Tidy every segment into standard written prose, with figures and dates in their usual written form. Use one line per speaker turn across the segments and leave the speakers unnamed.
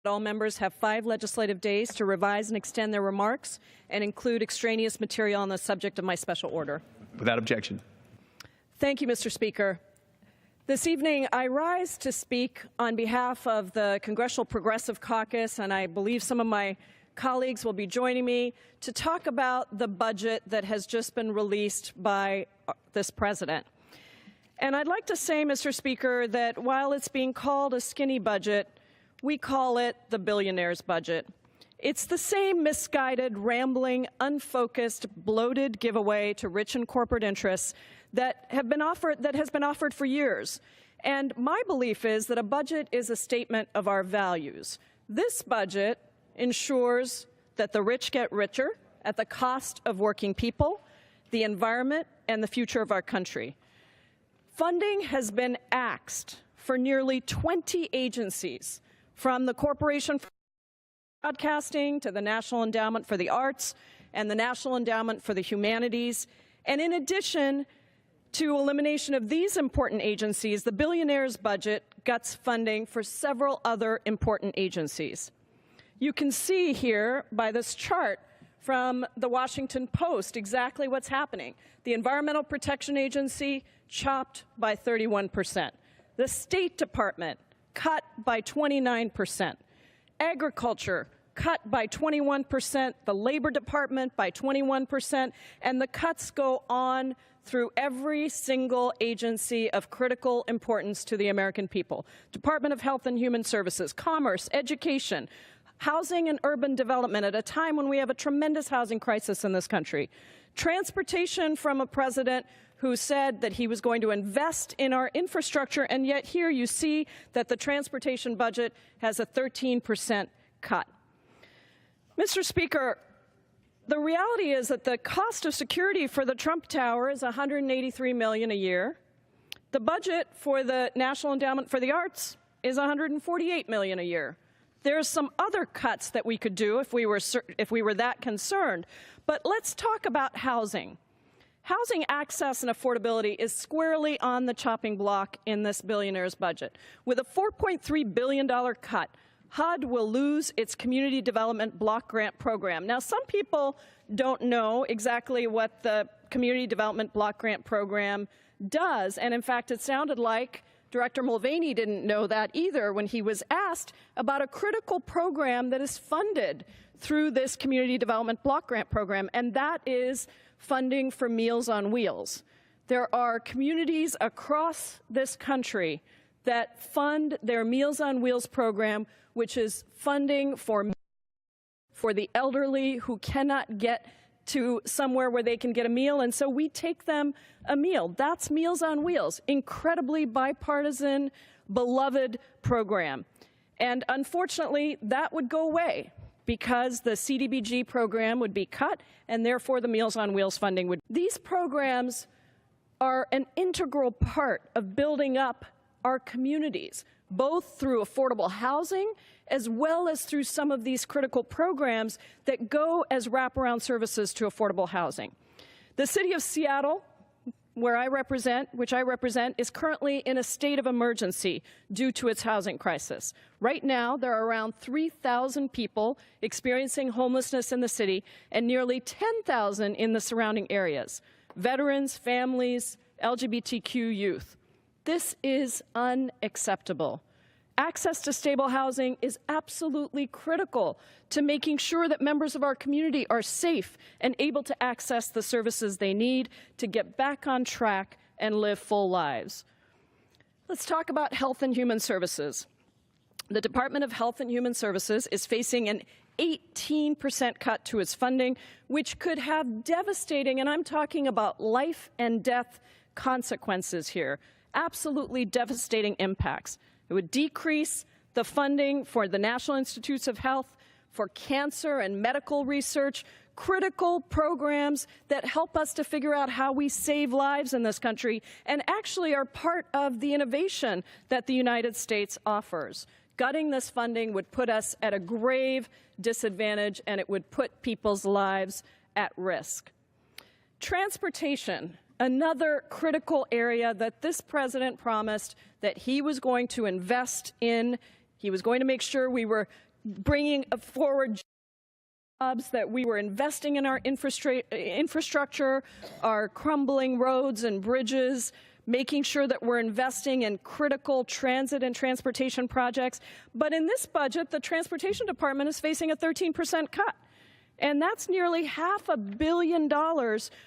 All members have 5 legislative days to revise and extend their remarks and include extraneous material on the subject of my special order.
Without objection.
Thank you, Mr. Speaker. This evening, I rise to speak on behalf of the Congressional Progressive Caucus, and I believe some of my colleagues will be joining me to talk about the budget that has just been released by this president. And I'd like to say, Mr. Speaker, that while it's being called a skinny budget, we call it the billionaire's budget. It's the same misguided, rambling, unfocused, bloated giveaway to rich and corporate interests that has been offered for years. And my belief is that a budget is a statement of our values. This budget ensures that the rich get richer at the cost of working people, the environment, and the future of our country. Funding has been axed for nearly 20 agencies, from the Corporation for Broadcasting to the National Endowment for the Arts and the National Endowment for the Humanities. And in addition to elimination of these important agencies, the billionaire's budget guts funding for several other important agencies. You can see here by this chart from the Washington Post exactly what's happening. The Environmental Protection Agency chopped by 31%. The State Department cut by 29%. Agriculture cut by 21%, the Labor Department by 21%, and the cuts go on through every single agency of critical importance to the American people. Department of Health and Human Services, Commerce, Education, Housing and Urban Development at a time when we have a tremendous housing crisis in this country. Transportation from a president who said that he was going to invest in our infrastructure, and yet here you see that the transportation budget has a 13% cut. Mr. Speaker, the reality is that the cost of security for the Trump Tower is $183 million a year. The budget for the National Endowment for the Arts is $148 million a year. There's some other cuts that we could do if we were that concerned. But let's talk about housing. Housing access and affordability is squarely on the chopping block in this billionaire's budget. With a $4.3 billion cut, HUD will lose its Community Development Block Grant Program. Now, some people don't know exactly what the Community Development Block Grant Program does, and in fact, it sounded like Director Mulvaney didn't know that either when he was asked about a critical program that is funded through this Community Development Block Grant Program, and that is funding for Meals on Wheels. There are communities across this country that fund their Meals on Wheels program, which is funding for the elderly who cannot get to somewhere where they can get a meal, and so we take them a meal. That's Meals on Wheels, incredibly bipartisan, beloved program. And unfortunately, that would go away because the CDBG program would be cut, and therefore the Meals on Wheels funding would. These programs are an integral part of building up our communities, both through affordable housing as well as through some of these critical programs that go as wraparound services to affordable housing. The city of Seattle, which I represent, is currently in a state of emergency due to its housing crisis. Right now, there are around 3,000 people experiencing homelessness in the city and nearly 10,000 in the surrounding areas. Veterans, families, LGBTQ youth. This is unacceptable. Access to stable housing is absolutely critical to making sure that members of our community are safe and able to access the services they need to get back on track and live full lives. Let's talk about Health and Human Services. The Department of Health and Human Services is facing an 18% cut to its funding, which could have devastating, and I'm talking about life and death consequences here, absolutely devastating impacts. It would decrease the funding for the National Institutes of Health, for cancer and medical research, critical programs that help us to figure out how we save lives in this country and actually are part of the innovation that the United States offers. Gutting this funding would put us at a grave disadvantage, and it would put people's lives at risk. Transportation. Another critical area that this president promised that he was going to invest in. He was going to make sure we were bringing forward jobs, that we were investing in our infrastructure, our crumbling roads and bridges, making sure that we're investing in critical transit and transportation projects. But in this budget, the Transportation Department is facing a 13% cut. And that's nearly $500 million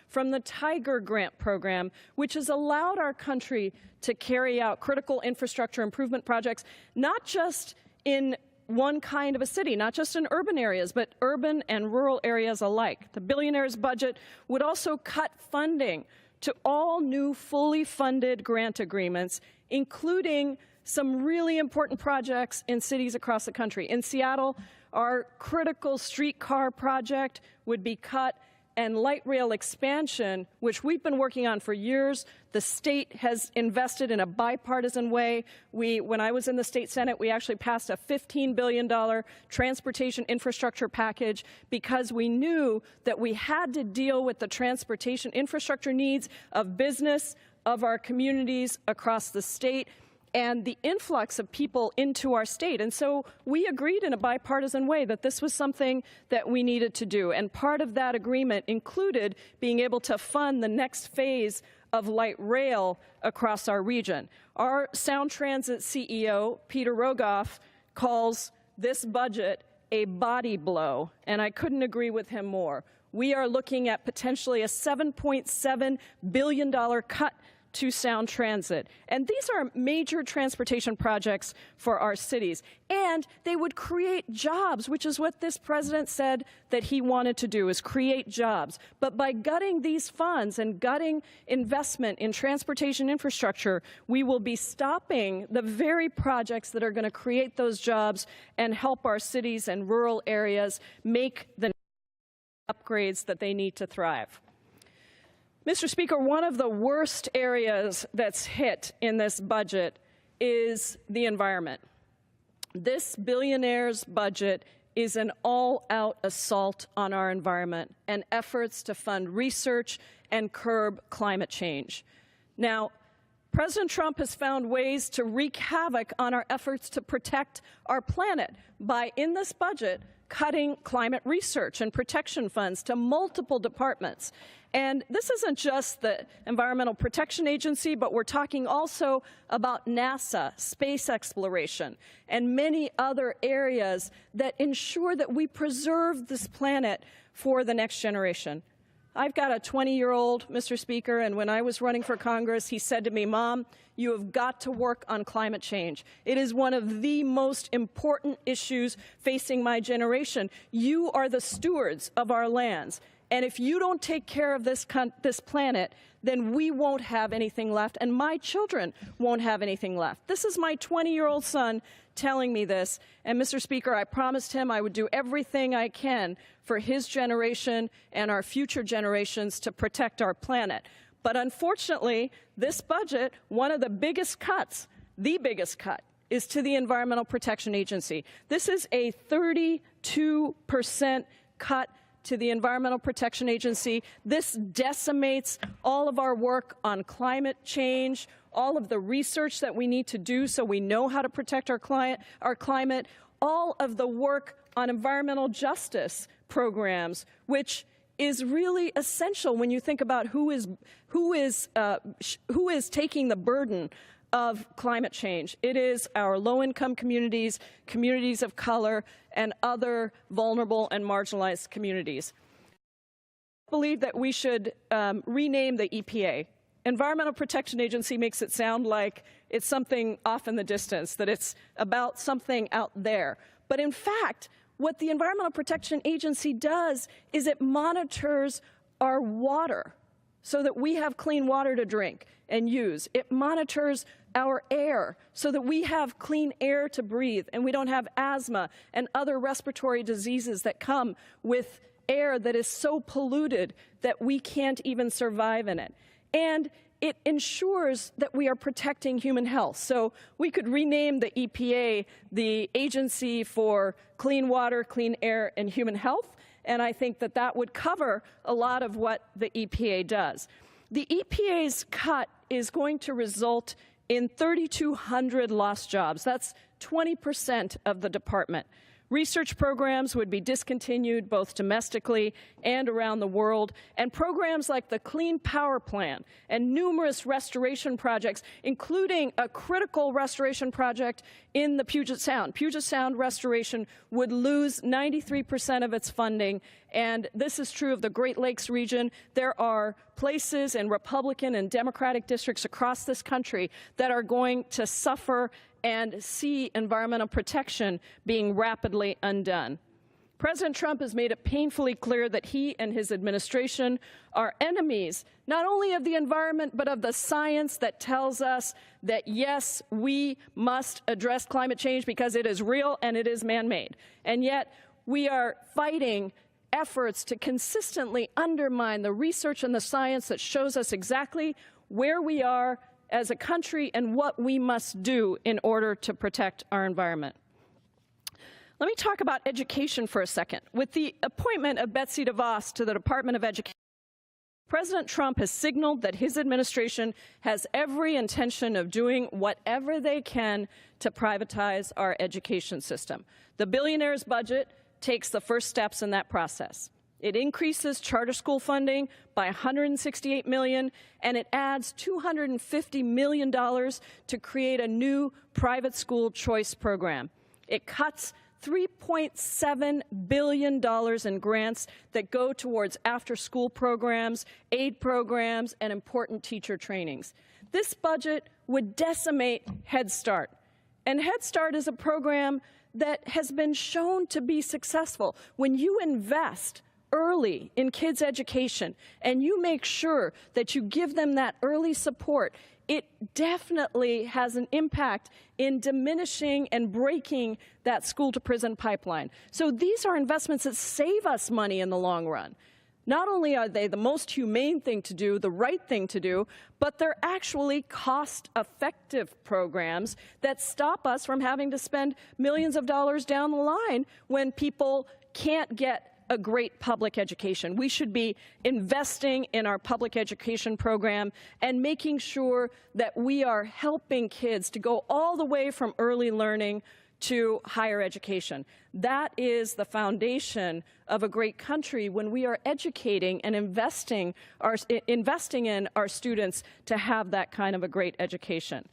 from the Tiger Grant program, which has allowed our country to carry out critical infrastructure improvement projects, not just in one kind of a city, not just in urban areas, but urban and rural areas alike. The billionaire's budget would also cut funding to all new fully funded grant agreements, including some really important projects in cities across the country. In Seattle, our critical streetcar project would be cut, and light rail expansion, which we've been working on for years. The state has invested in a bipartisan way. When I was in the state Senate, we actually passed a $15 billion transportation infrastructure package because we knew that we had to deal with the transportation infrastructure needs of business, of our communities across the state, and the influx of people into our state. And so we agreed in a bipartisan way that this was something that we needed to do. And part of that agreement included being able to fund the next phase of light rail across our region. Our Sound Transit CEO, Peter Rogoff, calls this budget a body blow, and I couldn't agree with him more. We are looking at potentially a $7.7 billion cut to Sound Transit. And these are major transportation projects for our cities. And they would create jobs, which is what this president said that he wanted to do, is create jobs. But by gutting these funds and gutting investment in transportation infrastructure, we will be stopping the very projects that are going to create those jobs and help our cities and rural areas make the upgrades that they need to thrive. Mr. Speaker, one of the worst areas that's hit in this budget is the environment. This billionaire's budget is an all-out assault on our environment and efforts to fund research and curb climate change. Now, President Trump has found ways to wreak havoc on our efforts to protect our planet by, in this budget, cutting climate research and protection funds to multiple departments. And this isn't just the Environmental Protection Agency, but we're talking also about NASA, space exploration, and many other areas that ensure that we preserve this planet for the next generation. I've got a 20-year-old, Mr. Speaker, and when I was running for Congress, he said to me, "Mom, you have got to work on climate change. It is one of the most important issues facing my generation. You are the stewards of our lands. And if you don't take care of this planet, then we won't have anything left, and my children won't have anything left." This is my 20-year-old son telling me this. And, Mr. Speaker, I promised him I would do everything I can for his generation and our future generations to protect our planet. But unfortunately, this budget, one of the biggest cuts, the biggest cut, is to the Environmental Protection Agency. This is a 32% cut to the Environmental Protection Agency. This decimates all of our work on climate change, all of the research that we need to do so we know how to protect our climate, all of the work on environmental justice programs, which is really essential when you think about who is taking the burden of climate change. It is our low-income communities, communities of color, and other vulnerable and marginalized communities. I believe that we should rename the EPA. Environmental Protection Agency makes it sound like it's something off in the distance, that it's about something out there. But in fact, what the Environmental Protection Agency does is it monitors our water so that we have clean water to drink and use. It monitors our air so that we have clean air to breathe and we don't have asthma and other respiratory diseases that come with air that is so polluted that we can't even survive in it. And it ensures that we are protecting human health. So we could rename the EPA the Agency for Clean Water, Clean Air, and Human Health, and I think that that would cover a lot of what the EPA does. The EPA's cut is going to result in 3,200 lost jobs. That's 20% of the department. Research programs would be discontinued both domestically and around the world, and programs like the Clean Power Plan and numerous restoration projects, including a critical restoration project in the Puget Sound. Puget Sound restoration would lose 93% of its funding, and this is true of the Great Lakes region. There are places in Republican and Democratic districts across this country that are going to suffer and see environmental protection being rapidly undone. President Trump has made it painfully clear that he and his administration are enemies not only of the environment but of the science that tells us that, yes, we must address climate change because it is real and it is man-made. And yet we are fighting efforts to consistently undermine the research and the science that shows us exactly where we are as a country and what we must do in order to protect our environment. Let me talk about education for a second. With the appointment of Betsy DeVos to the Department of Education, President Trump has signaled that his administration has every intention of doing whatever they can to privatize our education system. The billionaire's budget takes the first steps in that process. It increases charter school funding by $168 million, and it adds $250 million to create a new private school choice program. It cuts $3.7 billion in grants that go towards after-school programs, aid programs, and important teacher trainings. This budget would decimate Head Start. And Head Start is a program that has been shown to be successful. When you invest early in kids' education and you make sure that you give them that early support, it definitely has an impact in diminishing and breaking that school-to-prison pipeline. So these are investments that save us money in the long run. Not only are they the most humane thing to do, the right thing to do, but they're actually cost-effective programs that stop us from having to spend millions of dollars down the line when people can't get a great public education. We should be investing in our public education program and making sure that we are helping kids to go all the way from early learning to higher education. That is the foundation of a great country, when we are educating and investing in our students to have that kind of a great education.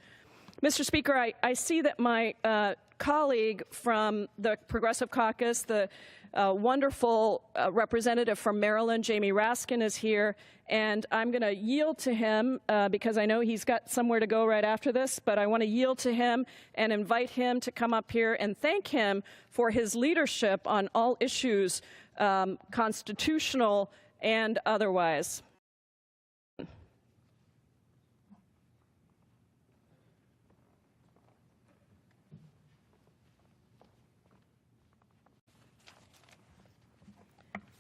Mr. Speaker, I see that my colleague from the Progressive Caucus, the wonderful representative from Maryland, Jamie Raskin, is here, and I'm going to yield to him because I know he's got somewhere to go right after this, but I want to yield to him and invite him to come up here and thank him for his leadership on all issues, constitutional and otherwise.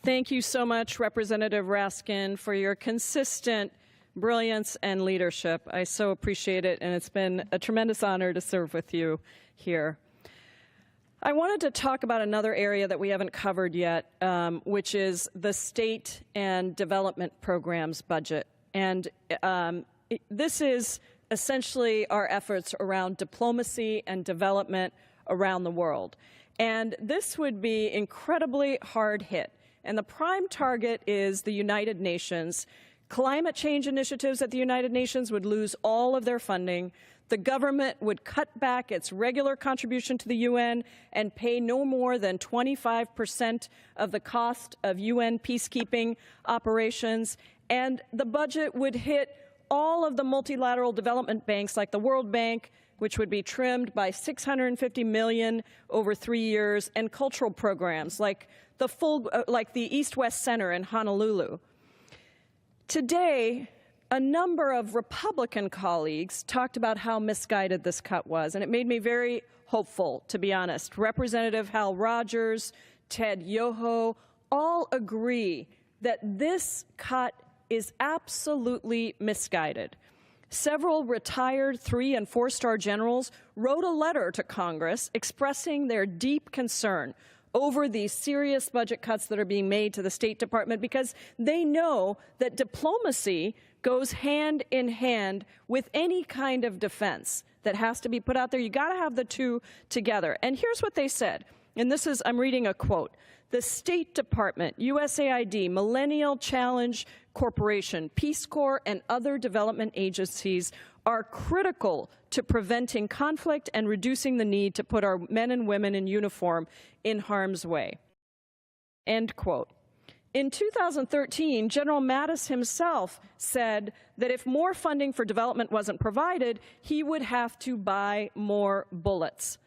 Thank you so much, Representative Raskin, for your consistent brilliance and leadership. I so appreciate it, and it's been a tremendous honor to serve with you here. I wanted to talk about another area that we haven't covered yet, which is the state and development programs budget. And this is essentially our efforts around diplomacy and development around the world. And this would be incredibly hard hit. And the prime target is the United Nations. Climate change initiatives at the United Nations would lose all of their funding. The government would cut back its regular contribution to the UN and pay no more than 25% of the cost of UN peacekeeping operations. And the budget would hit all of the multilateral development banks like the World Bank, which would be trimmed by $650 million over 3 years, and cultural programs like the East-West Center in Honolulu. Today, a number of Republican colleagues talked about how misguided this cut was, and it made me very hopeful, to be honest. Representative Hal Rogers, Ted Yoho, all agree that this cut is absolutely misguided. Several retired 3- and 4-star generals wrote a letter to Congress expressing their deep concern over these serious budget cuts that are being made to the State Department, because they know that diplomacy goes hand in hand with any kind of defense that has to be put out there. You got to have the two together. And here's what they said. And this is, I'm reading a quote. The State Department, USAID, Millennial Challenge Corporation, Peace Corps, and other development agencies are critical to preventing conflict and reducing the need to put our men and women in uniform in harm's way. End quote. In 2013, General Mattis himself said that if more funding for development wasn't provided, he would have to buy more bullets.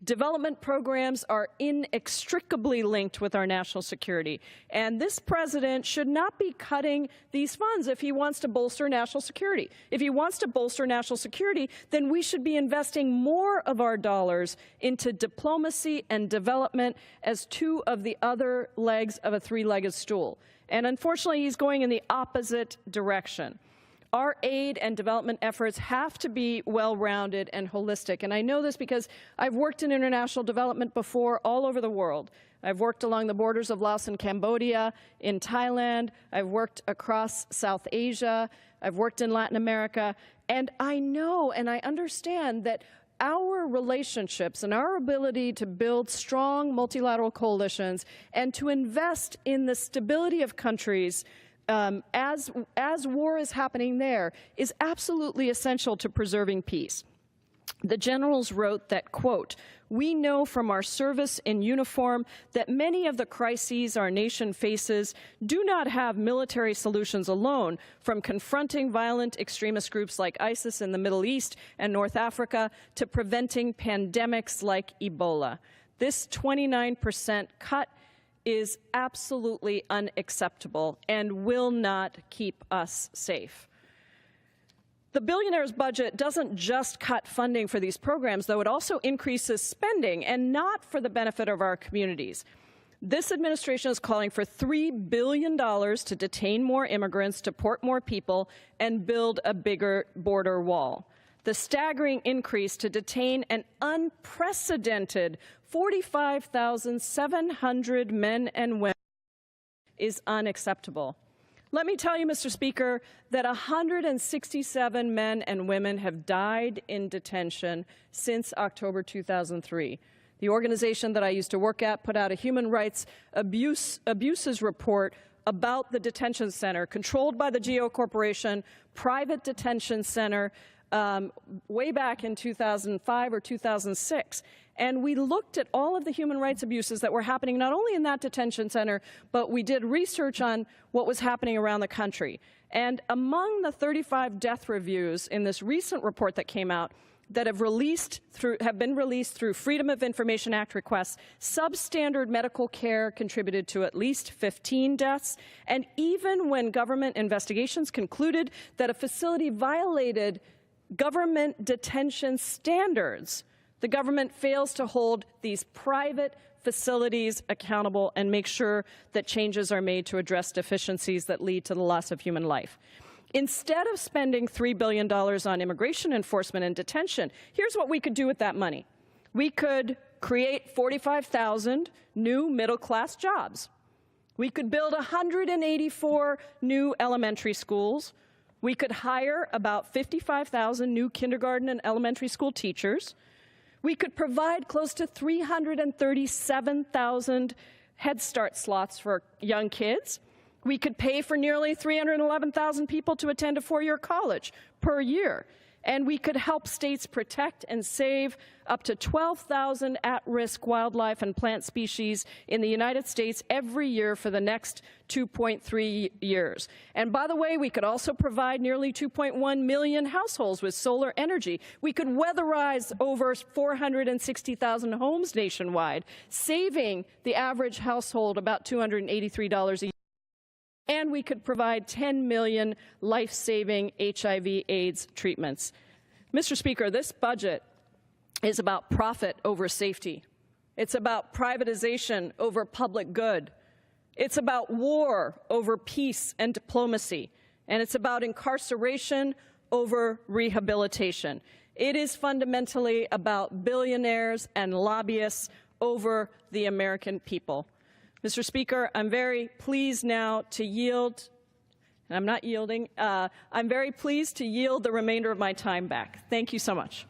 Development programs are inextricably linked with our national security, and this president should not be cutting these funds if he wants to bolster national security. If he wants to bolster national security, then we should be investing more of our dollars into diplomacy and development as two of the other legs of a three-legged stool. And unfortunately, he's going in the opposite direction. Our aid and development efforts have to be well-rounded and holistic. And I know this because I've worked in international development before all over the world. I've worked along the borders of Laos and Cambodia, in Thailand. I've worked across South Asia. I've worked in Latin America. And I know and I understand that our relationships and our ability to build strong multilateral coalitions and to invest in the stability of countries as war is happening there is absolutely essential to preserving peace. The generals wrote that, quote, "We know from our service in uniform that many of the crises our nation faces do not have military solutions alone, from confronting violent extremist groups like ISIS in the Middle East and North Africa to preventing pandemics like Ebola. This 29% cut is absolutely unacceptable and will not keep us safe." The billionaire's budget doesn't just cut funding for these programs, though it also increases spending, and not for the benefit of our communities. This administration is calling for $3 billion to detain more immigrants, deport more people, and build a bigger border wall. The staggering increase to detain an unprecedented 45,700 men and women is unacceptable. Let me tell you, Mr. Speaker, that 167 men and women have died in detention since October 2003. The organization that I used to work at put out a human rights abuses report about the detention center, controlled by the GEO Corporation, private detention center, way back in 2005 or 2006. And we looked at all of the human rights abuses that were happening not only in that detention center, but we did research on what was happening around the country. And among the 35 death reviews in this recent report that came out that have been released through Freedom of Information Act requests, substandard medical care contributed to at least 15 deaths. And even when government investigations concluded that a facility violated government detention standards, the government fails to hold these private facilities accountable and make sure that changes are made to address deficiencies that lead to the loss of human life. Instead of spending $3 billion on immigration enforcement and detention, here's what we could do with that money. We could create 45,000 new middle-class jobs. We could build 184 new elementary schools. We could hire about 55,000 new kindergarten and elementary school teachers. We could provide close to 337,000 Head Start slots for young kids. We could pay for nearly 311,000 people to attend a four-year college per year. And we could help states protect and save up to 12,000 at-risk wildlife and plant species in the United States every year for the next 2.3 years. And by the way, we could also provide nearly 2.1 million households with solar energy. We could weatherize over 460,000 homes nationwide, saving the average household about $283 a year. And we could provide 10 million life-saving HIV/AIDS treatments. Mr. Speaker, this budget is about profit over safety. It's about privatization over public good. It's about war over peace and diplomacy. And it's about incarceration over rehabilitation. It is fundamentally about billionaires and lobbyists over the American people. Mr. Speaker, I'm very pleased now to yield, and I'm not yielding, I'm very pleased to yield the remainder of my time back. Thank you so much.